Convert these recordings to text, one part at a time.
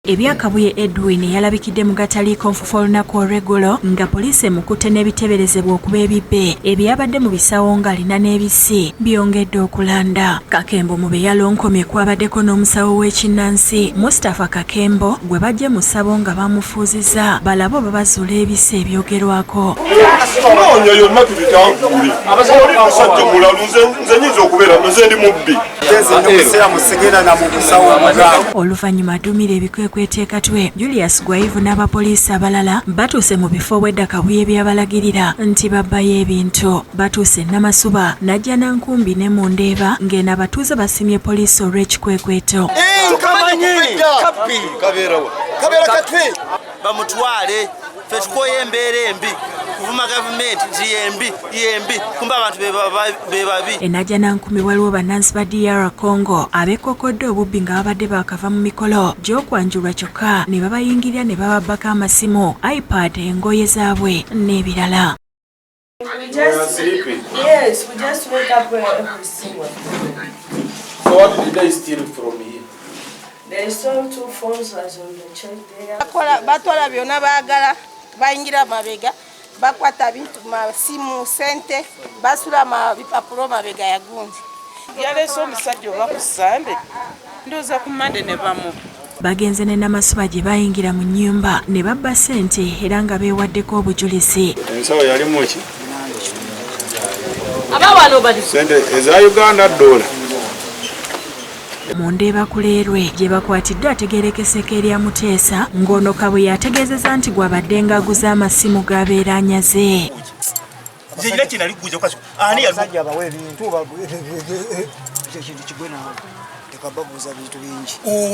Ebyakabuye Edwin yalabikidde mu gataliiko nfufu olunaku olw'eggulo nga poliisi emukutte n'ebiteeberezebwa okuba ebibbe ebyabadde mu bisawo ng'alina n'ebisi byongedde okulanda. Kakembo mu be yalonkomye kwabaddeko n'omusawo w'ekinnansi Mustafa Kakembo gwe bajje mu ssabo nga bamufuuzizza balabe oba bazuula ebisi ebyogerwako. Noonya yonna tubitangule oli musajja mulalu nze nyinza okubeera nze ndi mubbi. Oluvannyuma adduumira ebikwekweto Katwe Julius Gwaivu n'abapoliisi abalala batuuse mu bifo bw'edda Kabuye byabalagirira nti babbayo ebintu. Batuuse Namasuba najja Nankumbi ne mu Ndeeba ng'eno abatuuze basimye poliisi olw'ekikwekweto. Bamutwale fetukoye embeera embi kuvuma gavumenti nti yembi kumba abantu bebabi. Enajja Nankumi waliwo bannansi ba DR Congo abeekokodde obubbi nga babadde bakava mu mikolo gy'okwanjulwa kyokka ne babayingirira ne bababbako amasimu, iPad, engoye zaabwe n'ebirala. Yes, we just wake up every single. So what did they steal from here? They stole 2 phones as on the check there. Batwala byonna baagala bayingira mabega bakwata bintu masimu sente basula bipapuro mabega ya gundi. Yaleese omusajja oba ku Sande ndowooza ku Mande ne bamu. Bagenze ne Namasuba gye bayingira mu nnyumba ne babba ssente era nga beewaddeko obujulizi. Ensawo yalimu ki? Abawano bali sente eza Uganda $. Mu Ndeeba kuleerwe gye bakwatiddwa ategeerekeseko erya Muteesa ng'ono Kabuye ategeezezza nti gw'abadde ng'aguza amasimu g'abeera anyaze.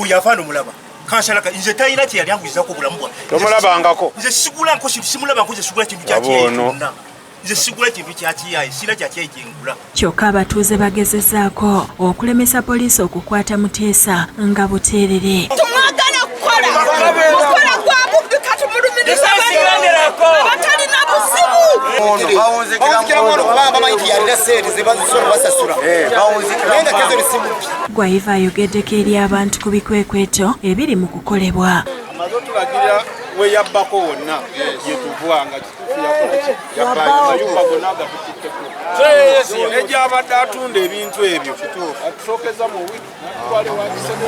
Yafaano mulaba kansalaka nze talina kye yali anguzizako obulamu bwa tomulabangako nze sigulako simulabako nze sigula kintu kyakiyona nze sigula kintu kyakiyaye sira kyakyejengula. Kyokka abatuuze bagezezzaako okulemesa poliisi okukwata Muteesa nga buteerere. Tumwagala kukola kwa bubbi katumulumiriza abatalina buzibu. Gwaiva ayogeddeko eri abantu ku bikwekweto ebiri mu kukolebwa. amaze otulagirira we yabbako wonna yetuva nga yabayumba gonna agatukitteko egyabadde atunda ebintu ebyo atusookeza mu wiki natwale wakisebo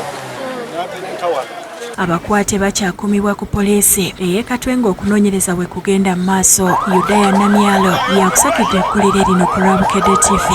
naterekawano. Abakwate bakyakumibwa ku poliisi ey'Ekatwe ng'okunoonyereza bwe kugenda mu maaso. Yudaya Namyalo yakusakidde ekkulire lino ku lwa Bukedde TV.